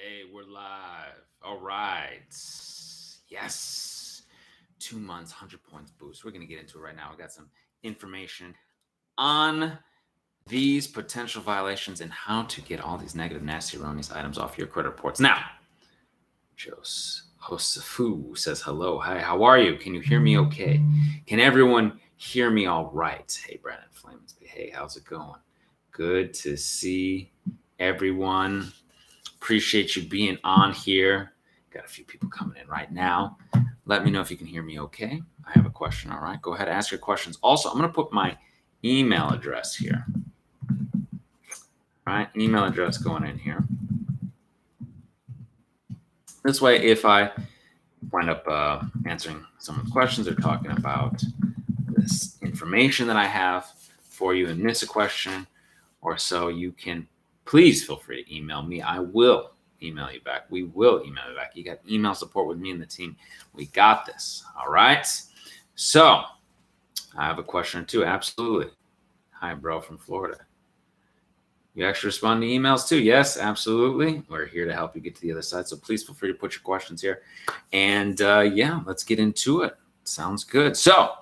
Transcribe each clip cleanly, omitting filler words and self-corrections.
Hey, we're live. All right. Yes. 2 months, 100 points boost. We're going to get into it right now. I got some information on these potential violations and how to get all these negative, nasty, erroneous items off your credit reports. Now, Josefu says, hello. Hi, how are you? Can you hear me okay? Can everyone hear me all right? Hey, Brandon Flamensby. Hey, how's it going? Good to see everyone. Appreciate you being on here. Got a few people coming in right now. Let me know if you can hear me okay. I have a question, all right? Go ahead and ask your questions. Also, I'm going to put my email address here. All right, email address going in here. This way, if I wind up answering someone's questions or talking about this information that I have for you and miss a question or so, you can please feel free to email me. I will email you back. We will email you back. You got email support with me and the team. We got this. All right. So I have a question or two. Absolutely. Hi, bro, from Florida. You actually respond to emails too? Yes, absolutely. We're here to help you get to the other side. So please feel free to put your questions here. And yeah, let's get into it. Sounds good. So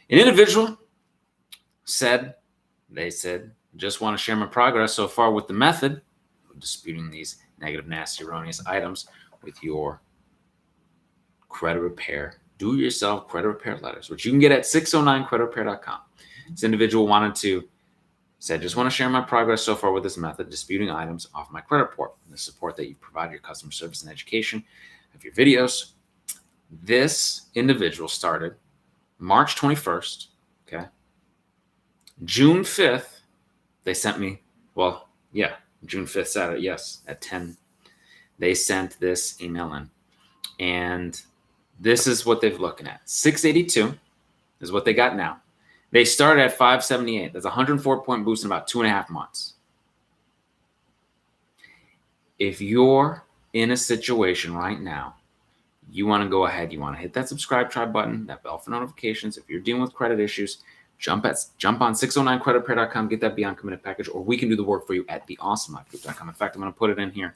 an individual said, just want to share my progress so far with the method of disputing these negative, nasty, erroneous items with your credit repair, do-it-yourself credit repair letters, which you can get at 609creditrepair.com. This individual said, just want to share my progress so far with this method, disputing items off my credit report, and the support that you provide your customer service and education of your videos. This individual started March 21st, okay? June 5th, they sent me, June 5th, Saturday, yes, at 10. They sent this email in. And this is what they're looking at. 682 is what they got now. They started at 578. That's a 104-point boost in about 2.5 months. If you're in a situation right now, you want to go ahead, you want to hit that subscribe tribe button, that bell for notifications. If you're dealing with credit issues, jump on 609creditrepair.com, get that Beyond Committed package, or we can do the work for you at theawesomelifegroup.com. In fact, I'm going to put it in here.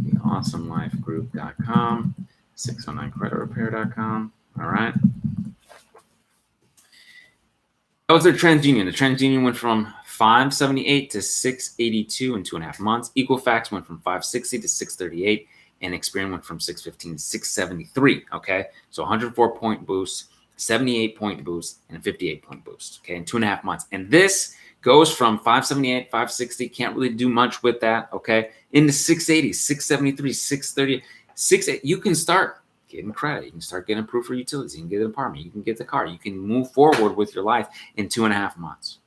Theawesomelifegroup.com, 609creditrepair.com. All right. That was their TransUnion. The TransUnion went from 578 to 682 in 2.5 months. Equifax went from 560 to 638, and Experian went from 615 to 673. Okay, so 104-point boost, 78-point boost, and a 58-point boost. Okay, in 2.5 months. And this goes from 578, 560. Can't really do much with that. Okay, into 680, 673, 630, 68. You can start getting credit. You can start getting approved for utilities. You can get an apartment. You can get the car. You can move forward with your life in 2.5 months.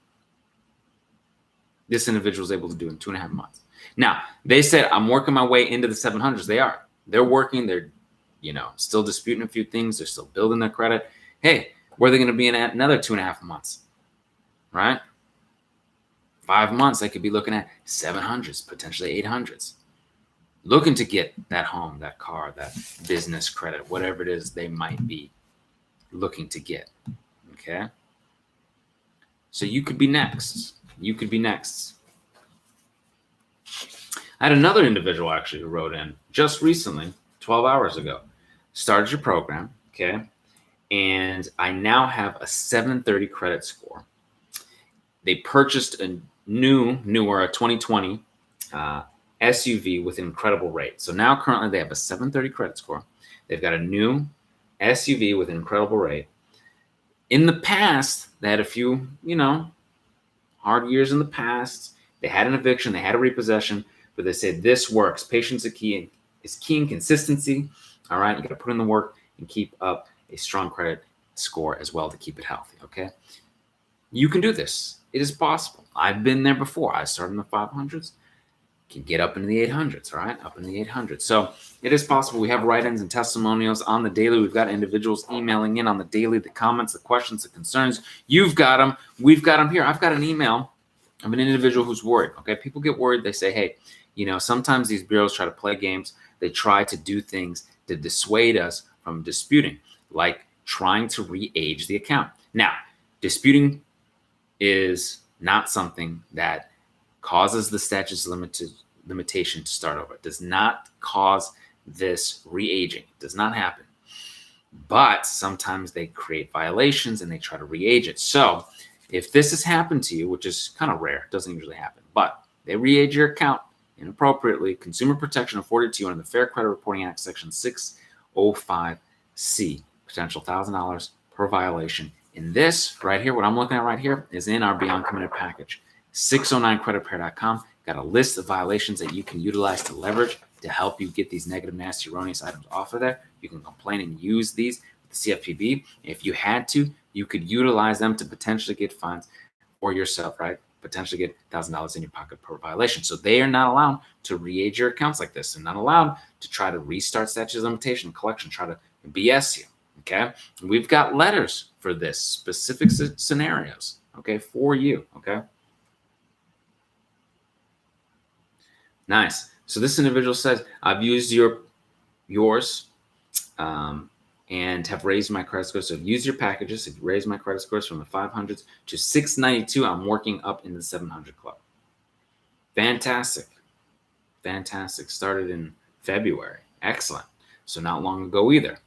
This individual is able to do in 2.5 months. Now, they said, I'm working my way into the 700s. They are. They're working. They're, still disputing a few things. They're still building their credit. Hey, where are they going to be in at another 2.5 months? Right? 5 months, they could be looking at 700s, potentially 800s. Looking to get that home, that car, that business credit, whatever it is they might be looking to get. Okay? So you could be next. You could be next. I had another individual actually who wrote in just recently, 12 hours ago. Started your program, okay? And I now have a 730 credit score. They purchased a newer 2020 SUV with an incredible rate. So now currently they have a 730 credit score. They've got a new SUV with an incredible rate. In the past, they had a few, hard years in the past. They had an eviction, they had a repossession, but they said this works. Patience is key in consistency. All right, you got to put in the work and keep up a strong credit score as well to keep it healthy. Okay, you can do this. It is possible. I've been there before. I started in the 500s. Can get up into the 800s, all right? Up in the 800s. So it is possible. We have write-ins and testimonials on the daily. We've got individuals emailing in on the daily, the comments, the questions, the concerns. You've got them. We've got them here. I've got an email of an individual who's worried, okay? People get worried. They say, hey, sometimes these bureaus try to play games. They try to do things to dissuade us from disputing, like trying to re-age the account. Now, disputing is not something that causes the statute of limitation to start over. It does not cause this re-aging. It does not happen. But sometimes they create violations and they try to re-age it. So if this has happened to you, which is kind of rare, it doesn't usually happen, but they re-age your account inappropriately, consumer protection afforded to you under the Fair Credit Reporting Act, Section 605C, potential $1,000 per violation. In this right here, what I'm looking at right here is in our Beyond Committed package. 609creditrepair.com got a list of violations that you can utilize to leverage to help you get these negative, nasty, erroneous items off of there. You can complain and use these with the CFPB. If you had to, you could utilize them to potentially get fines for yourself, right? Potentially get $1,000 in your pocket per violation. So they are not allowed to re-age your accounts like this. They're not allowed to try to restart statute of limitation collection, try to BS you, okay? We've got letters for this, specific scenarios, okay, for you, okay? Nice. So this individual says, I've used yours and have raised my credit score. So I've used your packages. If you raised my credit scores from the 500s to 692, I'm working up in the 700 club. Fantastic. Fantastic. Started in February. Excellent. So not long ago either.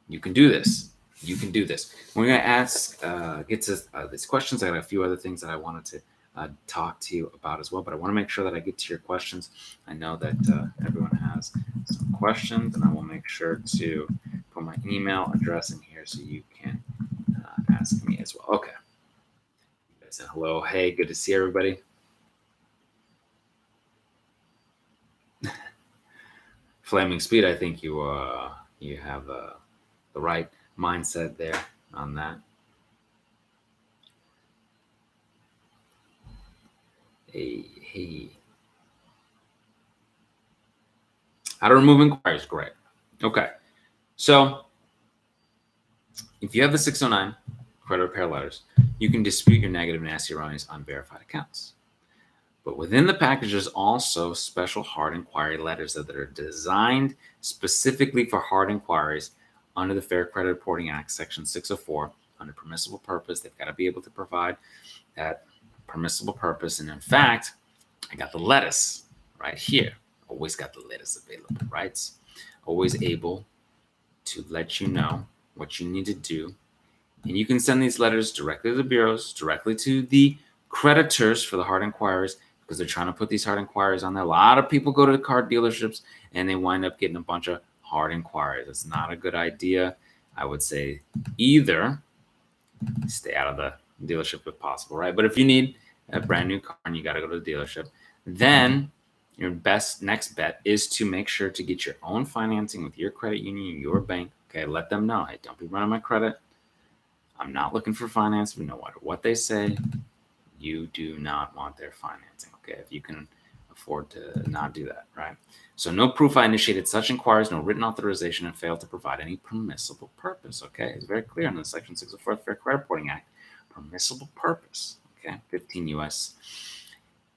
You can do this. You can do this. We're going to get to these questions. I got a few other things that I wanted to talk to you about as well, but I want to make sure that I get to your questions. I know that everyone has some questions, and I will make sure to put my email address in here so you can ask me as well. Okay. You guys said hello. Hey, good to see everybody. Flaming Speed, I think you have the right mindset there on that. Hey. How to remove inquiries. Great. Okay. So if you have the 609 credit repair letters, you can dispute your negative, nasty, erroneous, unverified accounts. But within the package, there's also special hard inquiry letters that are designed specifically for hard inquiries under the Fair Credit Reporting Act, Section 604, under permissible purpose. They've got to be able to provide that permissible purpose. And in fact, I got the lettuce right here. Always got the lettuce available, right? Always able to let you know what you need to do. And you can send these letters directly to the bureaus, directly to the creditors for the hard inquiries, because they're trying to put these hard inquiries on there. A lot of people go to the car dealerships and they wind up getting a bunch of hard inquiries. It's not a good idea. I would say either stay out of the dealership if possible, right? But if you need a brand new car and you got to go to the dealership, then your next bet is to make sure to get your own financing with your credit union, your bank. Okay, let them know, hey, don't be running my credit. I'm not looking for finance. No matter what they say, you do not want their financing. Okay, if you can afford to not do that, right? So no proof I initiated such inquiries, no written authorization, and failed to provide any permissible purpose. Okay, it's very clear in the Section 604 of the Fair Credit Reporting Act. Permissible purpose. Okay, 15 U.S.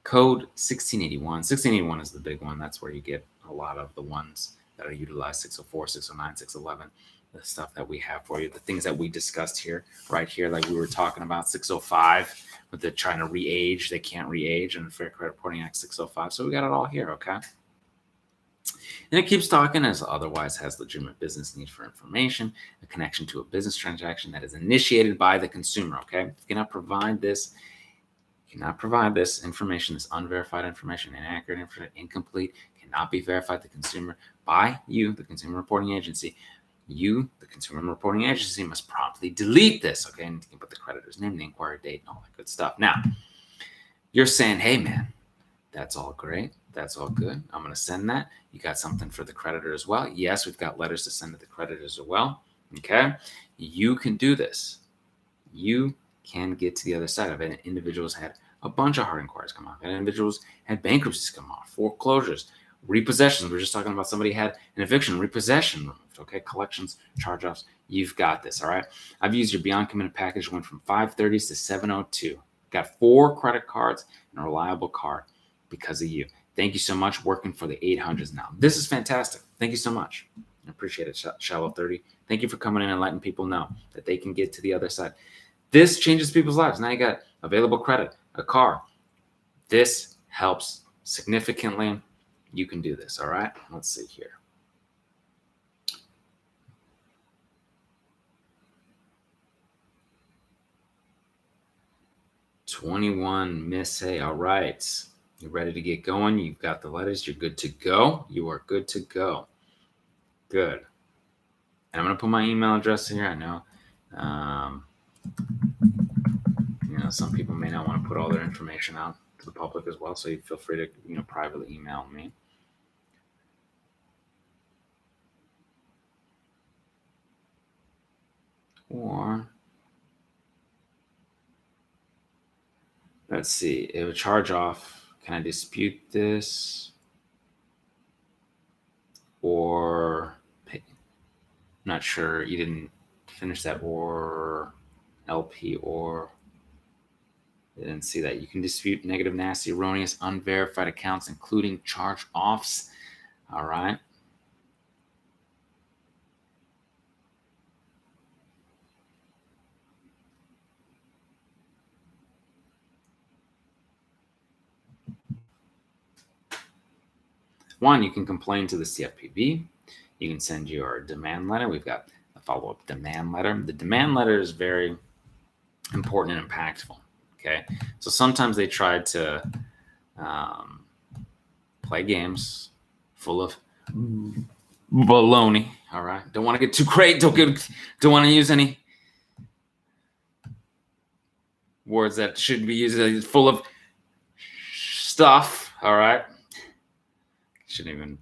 Code 1681. 1681 is the big one. That's where you get a lot of the ones that are utilized, 604, 609, 611, the stuff that we have for you, the things that we discussed here, right here, like we were talking about, 605, with the trying to re-age. They can't re-age in the Fair Credit Reporting Act 605. So we got it all here, okay? And it keeps talking as otherwise has legitimate business need for information, a connection to a business transaction that is initiated by the consumer, okay? If you cannot provide this information, this unverified information, inaccurate information, incomplete, cannot be verified to the consumer by you, the consumer reporting agency. You, the consumer reporting agency, must promptly delete this, okay? And you can put the creditor's name, the inquiry date, and all that good stuff. Now, you're saying, hey, man, that's all great. That's all good. I'm going to send that. You got something for the creditor as well? Yes, we've got letters to send to the creditors as well, okay? You can do this. You can get to the other side of it. Individuals had a bunch of hard inquiries come off, and individuals had bankruptcies come off, foreclosures, repossessions. We were just talking about somebody had an eviction, repossession removed, okay? Collections, charge-offs, you've got this, all right? I've used your Beyond Committed package, went from 530s to 702. Got 4 credit cards and a reliable card because of you. Thank you so much, working for the 800s now. This is fantastic. Thank you so much. I appreciate it, Shallow 30. Thank you for coming in and letting people know that they can get to the other side. This changes people's lives. Now you got available credit, a car. This helps significantly. you can do this. All right. Let's see here. $21 Miss A. All right. You're ready to get going. You've got the letters. You're good to go. You are good to go. Good. And I'm going to put my email address here. I know, some people may not want to put all their information out to the public as well. So you feel free to, privately email me. Or let's see, if a charge off, can I dispute this? Or I'm not sure, you didn't finish that, or LP, or I didn't see that. You can dispute negative, nasty, erroneous, unverified accounts, including charge offs. All right. One, you can complain to the CFPB. You can send your demand letter. We've got a follow-up demand letter. The demand letter is very important and impactful. Okay. So sometimes they try to play games full of baloney. All right. Don't want to get too great. Don't want to use any words that shouldn't be used. Full of stuff. All right. Shouldn't even.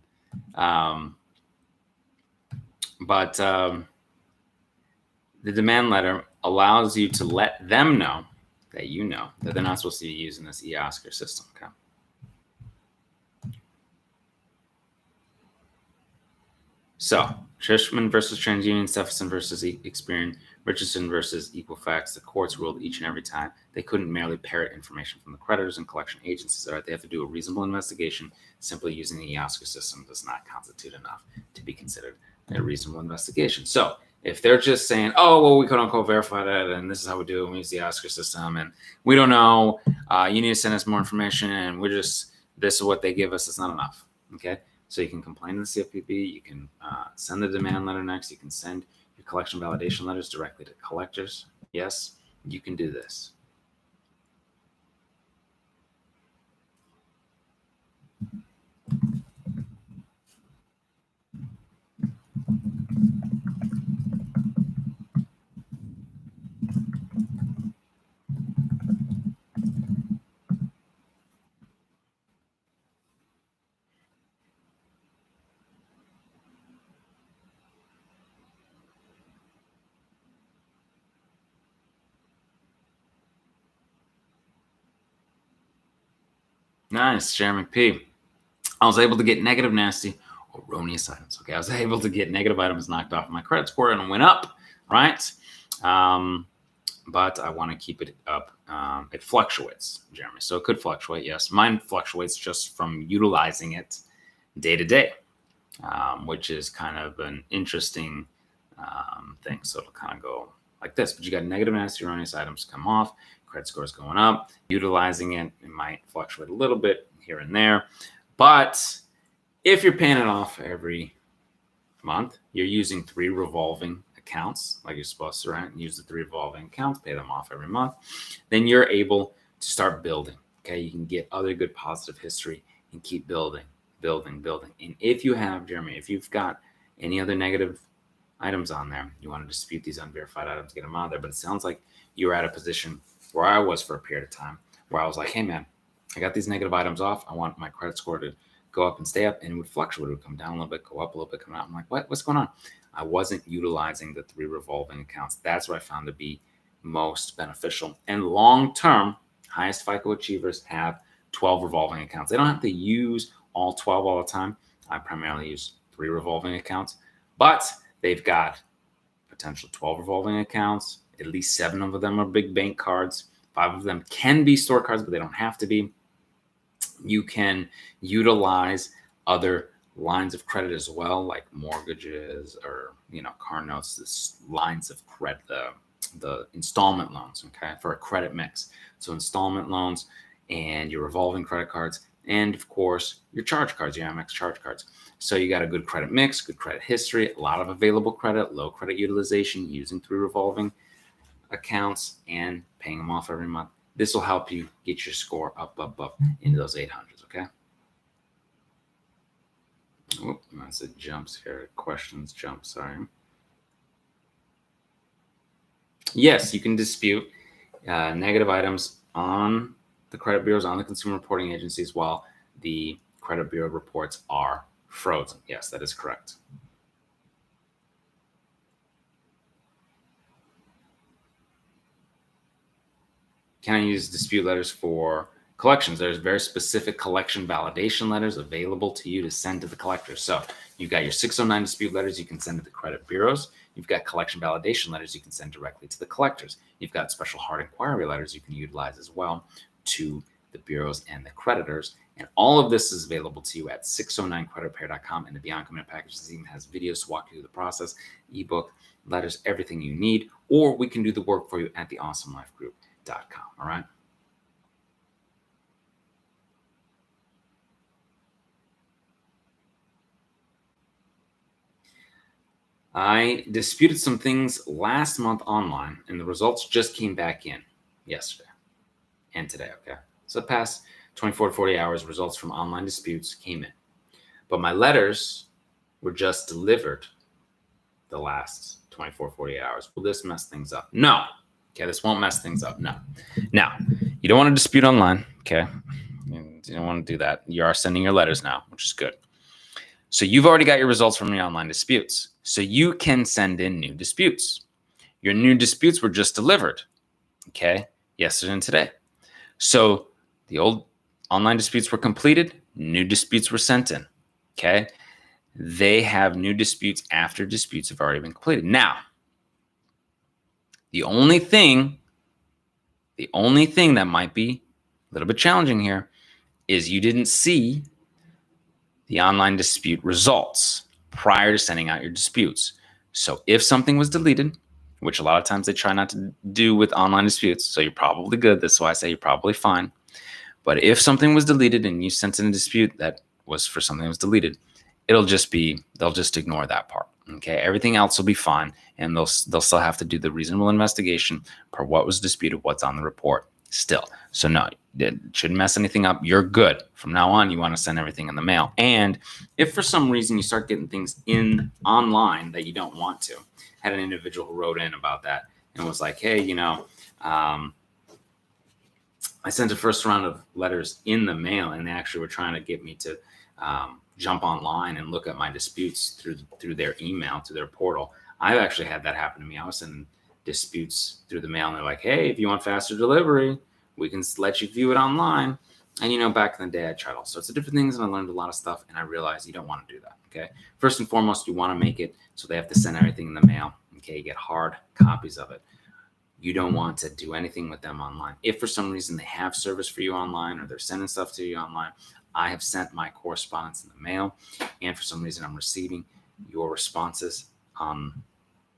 But the demand letter allows you to let them know that that they're not supposed to be using this eOscar system. Okay. So, Trishman versus TransUnion, Stephenson versus Experian, Richardson versus Equifax. The courts ruled each and every time they couldn't merely parrot information from the creditors and collection agencies. All right, they have to do a reasonable investigation. Simply using the eOscar system does not constitute enough to be considered a reasonable investigation. So, if they're just saying, "Oh, well, we quote unquote verify that, and this is how we do it. We use the Oscar system, and we don't know. You need to send us more information, and this is what they give us. It's not enough." Okay. So you can complain to the CFPB. You can send the demand letter next. You can send your collection validation letters directly to collectors. Yes, you can do this. Nice, Jeremy P. I was able to get negative, nasty, erroneous items. Okay, I was able to get negative items knocked off my credit score and it went up, right? But I want to keep it up. It fluctuates, Jeremy. So it could fluctuate, yes. Mine fluctuates just from utilizing it day to day, which is kind of an interesting thing. So it'll kind of go like this. But you got negative, nasty, erroneous items come off. Credit score is going up. Utilizing it, it might fluctuate a little bit here and there. But if you're paying it off every month, you're using 3 revolving accounts like you're supposed to, right? Use the 3 revolving accounts, pay them off every month. Then you're able to start building. Okay. You can get other good positive history and keep building. And if you have, Jeremy, if you've got any other negative items on there, you want to dispute these unverified items, get them out of there. But it sounds like you're at a position where I was for a period of time where I was like, hey man, I got these negative items off. I want my credit score to go up and stay up, and it would fluctuate. It would come down a little bit, go up a little bit, come out. I'm like, what's going on? I wasn't utilizing the 3 revolving accounts. That's what I found to be most beneficial. And long-term, highest FICO achievers have 12 revolving accounts. They don't have to use all 12 all the time. I primarily use 3 revolving accounts, but they've got potential 12 revolving accounts. At least 7 of them are big bank cards. 5 of them can be store cards, but they don't have to be. You can utilize other lines of credit as well, like mortgages or, car notes, this lines of credit, the installment loans, okay, for a credit mix. So installment loans and your revolving credit cards and of course, your charge cards, your Amex charge cards. So you got a good credit mix, good credit history, a lot of available credit, low credit utilization, using 3 revolving accounts, and paying them off every month. This will help you get your score up into those 800s, okay? Oop, that's a jumps here. Questions jump, sorry. Yes, you can dispute negative items on the credit bureaus, on the consumer reporting agencies, while the credit bureau reports are frozen. Yes, that is correct. Can I use dispute letters for collections? There's very specific collection validation letters available to you to send to the collectors. So you've got your 609 dispute letters you can send to the credit bureaus. You've got collection validation letters you can send directly to the collectors. You've got special hard inquiry letters you can utilize as well to the bureaus and the creditors. And all of this is available to you at 609creditrepair.com. And the Beyond Commitment Package even has videos to walk you through the process, ebook, letters, everything you need. Or we can do the work for you at the Awesome Life Group. All right. I disputed some things last month online, and the results just came back in yesterday and today. Okay. So the past 24 to 40 hours, results from online disputes came in. But my letters were just delivered the last 24, 48 hours. Will this mess things up? No. Okay, this won't mess things up. No. Now, you don't want to dispute online. Okay. You don't want to do that. You are sending your letters now, which is good. So you've already got your results from your online disputes. So you can send in new disputes. Your new disputes were just delivered. Okay. Yesterday and today. So the old online disputes were completed. New disputes were sent in. Okay. They have new disputes after disputes have already been completed. Now, the only thing that might be a little bit challenging here is you didn't see the online dispute results prior to sending out your disputes. So if something was deleted, which a lot of times they try not to do with online disputes, so you're probably good. That's why I say you're probably fine. But if something was deleted and you sent in a dispute that was for something that was deleted, they'll just ignore that part. Okay, everything else will be fine, and they'll still have to do the reasonable investigation per what was disputed, what's on the report still. So no, it shouldn't mess anything up. You're good. From now on, you want to send everything in the mail. And if for some reason you start getting things in online that you don't want to, had an individual who wrote in about that and was like, hey, I sent a first round of letters in the mail, and they actually were trying to get me to jump online and look at my disputes through their email, to their portal. I've actually had that happen to me. I was sending disputes through the mail, and they're like, hey, if you want faster delivery, we can let you view it online. And back in the day, I tried all sorts of different things, and I learned a lot of stuff, and I realized you don't want to do that. Okay, first and foremost, you want to make it so they have to send everything in the mail. Okay, you get hard copies of it. You don't want to do anything with them online. If for some reason they have service for you online, or they're sending stuff to you online, I have sent my correspondence in the mail, and for some reason I'm receiving your responses on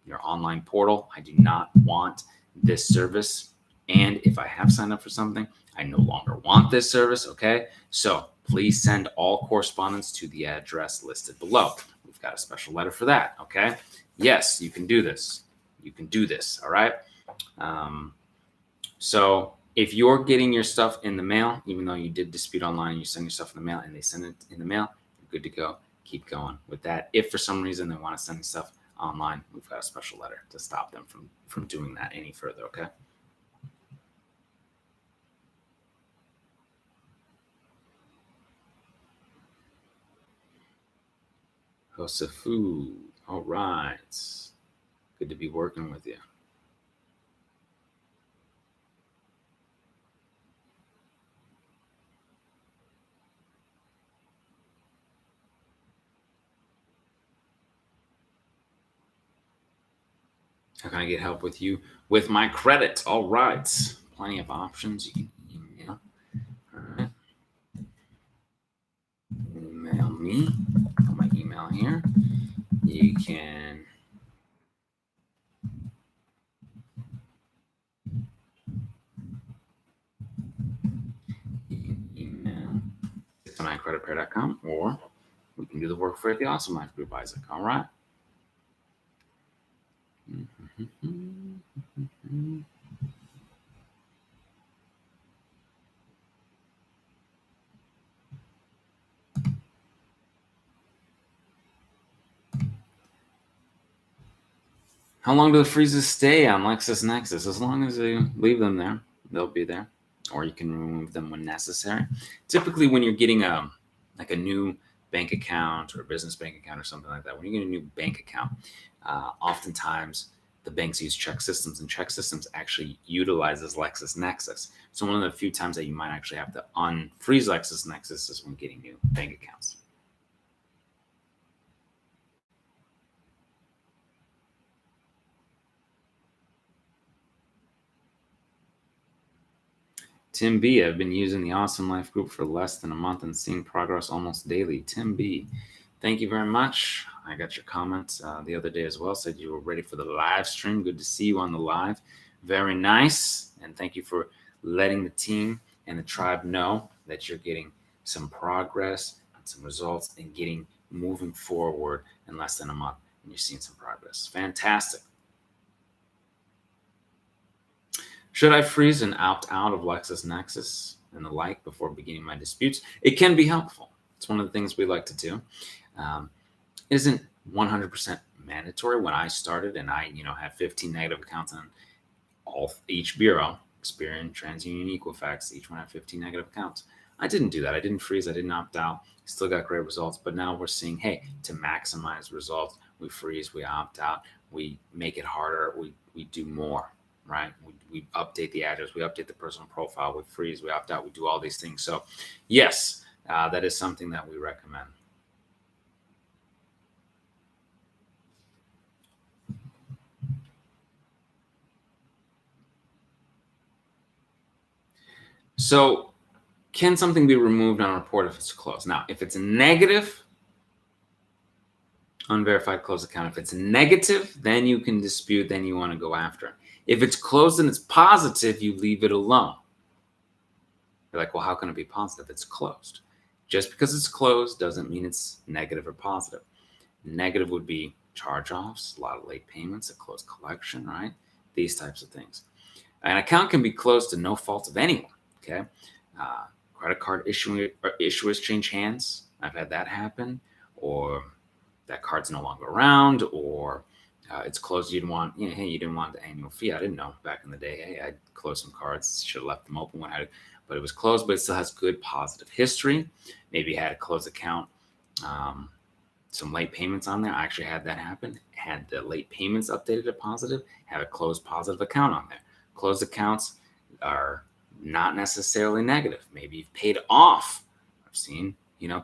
your online portal. I do not want this service. And if I have signed up for something, I no longer want this service. Okay. So please send all correspondence to the address listed below. We've got a special letter for that. Okay. Yes, you can do this. You can do this. All right. So if you're getting your stuff in the mail, even though you did dispute online and you send your stuff in the mail and they send it in the mail, you're good to go. Keep going with that. If for some reason they want to send stuff online, we've got a special letter to stop them from doing that any further. Okay. Hosafu. All right. Good to be working with you. How can I get help with you with my credit? All right. Plenty of options. You can email. All right. Email me. Put my email here. You can email awesomelife.creditrepair.com, or we can do the work for you at the Awesome Life Group, Isaac. All right. How long do the freezes stay on LexisNexis? As long as you leave them there, they'll be there, or you can remove them when necessary. Typically, when you're getting a new bank account or a business bank account or something like that, when you get a new bank account, oftentimes the banks use check systems, and check systems actually utilizes LexisNexis. So one of the few times that you might actually have to unfreeze LexisNexis is when getting new bank accounts. Tim B, I've been using the Awesome Life Group for less than a month and seeing progress almost daily. Tim B, thank you very much. I got your comments the other day as well. Said you were ready for the live stream. Good to see you on the live. Very nice. And thank you for letting the team and the tribe know that you're getting some progress and some results and getting moving forward in less than a month. And you're seeing some progress. Fantastic. Should I freeze and opt out of LexisNexis and the like before beginning my disputes? It can be helpful. It's one of the things we like to do. It isn't 100% mandatory. When I started and I, had 15 negative accounts on each bureau, Experian, TransUnion, Equifax, each one had 15 negative accounts. I didn't do that. I didn't freeze. I didn't opt out. Still got great results. But now we're seeing, hey, to maximize results, we freeze, we opt out, we make it harder, we do more. Right? We update the address, we update the personal profile, we freeze, we opt out, we do all these things. So yes, that is something that we recommend. So can something be removed on a report if it's closed? Now, if it's negative, unverified closed account, if it's negative, then you can dispute, then you want to go after it. If it's closed and it's positive, you leave it alone. You're like, well, how can it be positive? It's closed. Just because it's closed doesn't mean it's negative or positive. Negative would be charge-offs, a lot of late payments, a closed collection, right? These types of things. An account can be closed to no fault of anyone, okay? Credit card issuers change hands. I've had that happen. Or that card's no longer around, or it's closed. You didn't want, hey, you didn't want the annual fee. I didn't know back in the day. Hey, I closed some cards. Should have left them open but it was closed. But it still has good positive history. Maybe you had a closed account, some late payments on there. I actually had that happen. Had the late payments updated to positive. Had a closed positive account on there. Closed accounts are not necessarily negative. Maybe you've paid off. I've seen,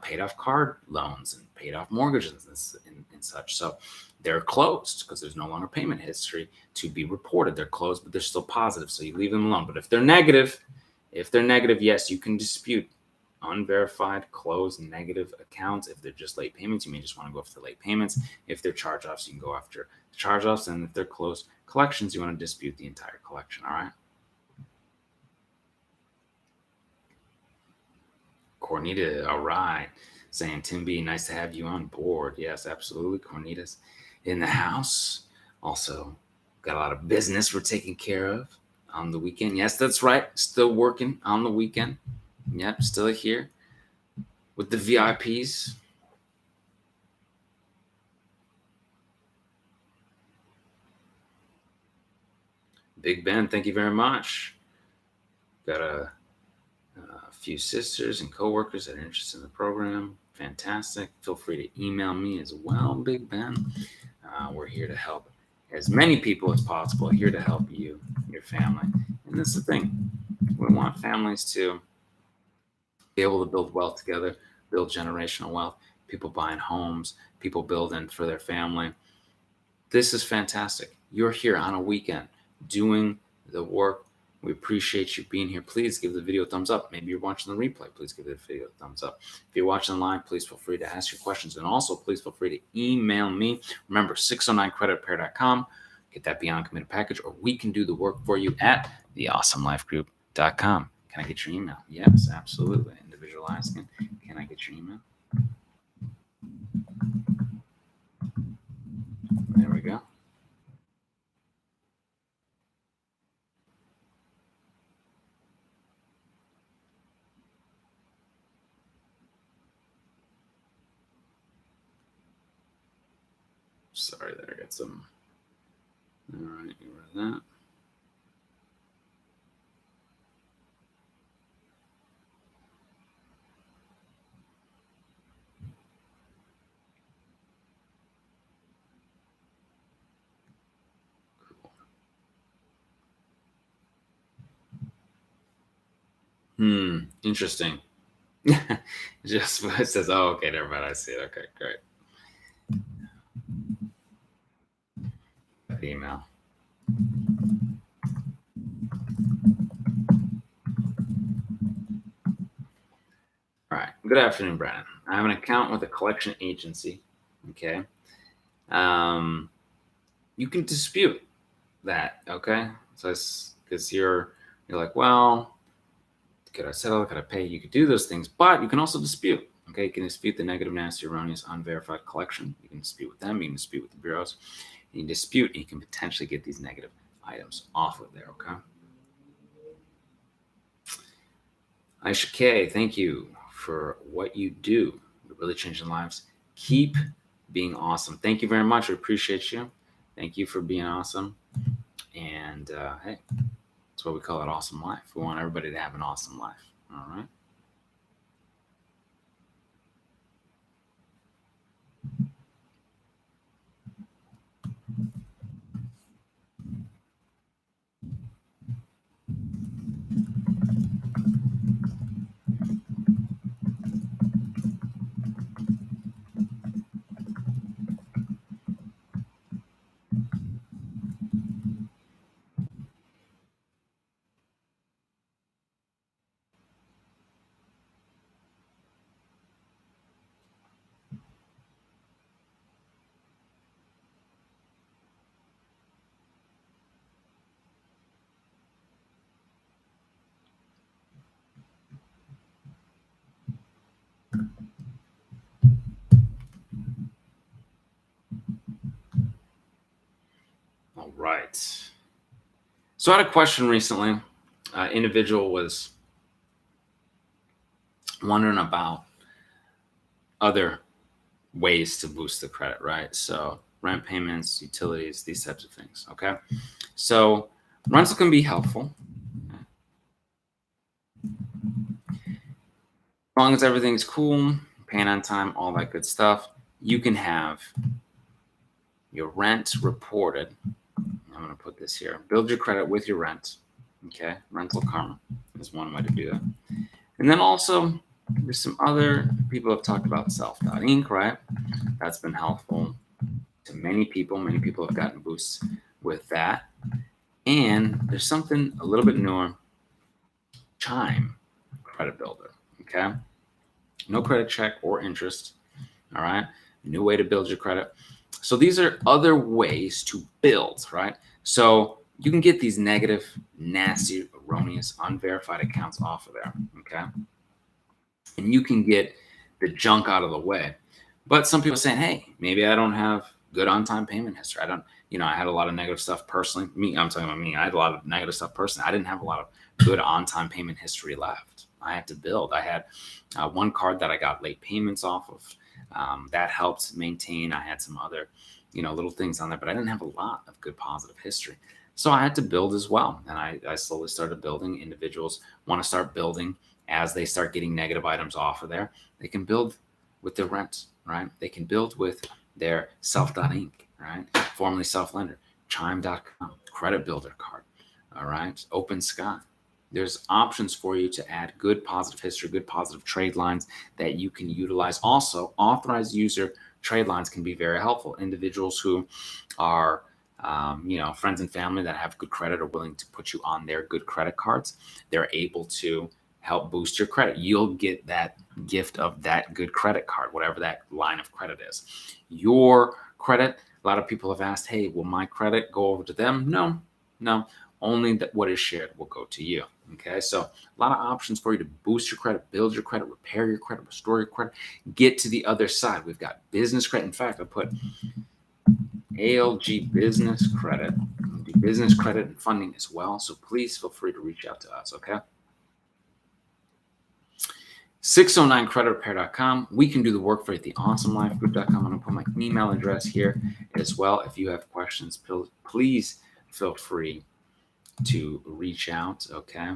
paid off card loans and paid off mortgages and such. So they're closed because there's no longer payment history to be reported. They're closed, but they're still positive. So you leave them alone. But if they're negative, yes, you can dispute unverified, closed, negative accounts. If they're just late payments, you may just want to go after late payments. If they're charge-offs, you can go after the charge-offs. And if they're closed collections, you want to dispute the entire collection. All right. Cornita, all right. Saying, Tim B, nice to have you on board. Yes, absolutely. Cornita's in the house. Also, got a lot of business we're taking care of on the weekend. Yes, that's right. Still working on the weekend. Yep, still here with the VIPs. Big Ben, thank you very much. Got a few sisters and coworkers that are interested in the program. Fantastic. Feel free to email me as well, Big Ben. We're here to help as many people as possible, here to help you, your family. And this is the thing. We want families to be able to build wealth together, build generational wealth, people buying homes, people building for their family. This is fantastic. You're here on a weekend doing the work. We appreciate you being here. Please give the video a thumbs up. Maybe you're watching the replay. Please give the video a thumbs up. If you're watching live, please feel free to ask your questions. And also, please feel free to email me. Remember, 609creditrepair.com. Get that Beyond Committed package, or we can do the work for you at theawesomelifegroup.com. Can I get your email? Yes, absolutely. Individual individual asking, can I get your email? There we go. Sorry, there I got some. All right, get rid of that. Interesting. Just it says, oh, okay, never mind. I see it. Okay, great. Email. All right. Good afternoon, Brandon. I have an account with a collection agency. Okay. You can dispute that. Okay. So it's because you're like, well, could I settle? Could I pay? You could do those things, but you can also dispute. Okay, you can dispute the negative, nasty, erroneous, unverified collection. You can dispute with them. You can dispute with the bureaus. You can dispute, and you can potentially get these negative items off of there. Okay. Aisha K, thank you for what you do. You're really changing lives. Keep being awesome. Thank you very much. We appreciate you. Thank you for being awesome. And hey, that's what we call it, awesome life. We want everybody to have an awesome life. All right. All right. So I had a question recently. Individual was wondering about other ways to boost the credit, right? So rent payments, utilities, these types of things. Okay. So rental can be helpful. As long as everything's cool, paying on time, all that good stuff, you can have your rent reported. I'm going to put this here. Build your credit with your rent. Okay. Rental karma is one way to do that. And then also, there's some other people have talked about self.inc, right? That's been helpful to many people. Many people have gotten boosts with that. And there's something a little bit newer, Chime Credit Builder. Okay. No credit check or interest. All right. New way to build your credit. So these are other ways to build, right? So you can get these negative, nasty, erroneous, unverified accounts off of there. Okay. And you can get the junk out of the way. But some people are saying, hey, maybe I don't have good on-time payment history. I don't, I had a lot of negative stuff personally. I'm talking about me. I had a lot of negative stuff personally. I didn't have a lot of good on-time payment history left. I had to build. I had one card that I got late payments off of. That helped maintain. I had some other, little things on there, but I didn't have a lot of good positive history. So I had to build as well. And I slowly started building. Individuals want to start building as they start getting negative items off of there. They can build with their rent, right? They can build with their self.inc, right? Formerly Self-Lender, chime.com, credit builder card, all right? Open Sky. There's options for you to add good positive history, good positive trade lines that you can utilize. Also, authorized user trade lines can be very helpful. Individuals who are, friends and family that have good credit are willing to put you on their good credit cards. They're able to help boost your credit. You'll get that gift of that good credit card, whatever that line of credit is. Your credit, a lot of people have asked, hey, will my credit go over to them? No. only that what is shared will go to you. Okay, so a lot of options for you to boost your credit, build your credit, repair your credit, restore your credit, get to the other side. We've got business credit. In fact, I put ALG business credit. We do business credit and funding as well. So please feel free to reach out to us. Okay. 609creditrepair.com. We can do the work for you at theawesomelifegroup.com. I'm going to put my email address here as well. If you have questions, please feel free to reach out. Okay.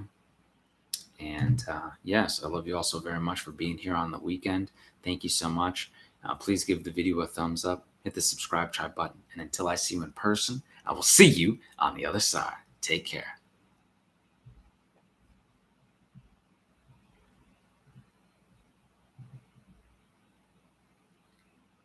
And yes, I love you all so very much for being here on the weekend. Thank you so much. Please give the video a thumbs up, hit the subscribe, try button. And until I see you in person, I will see you on the other side. Take care.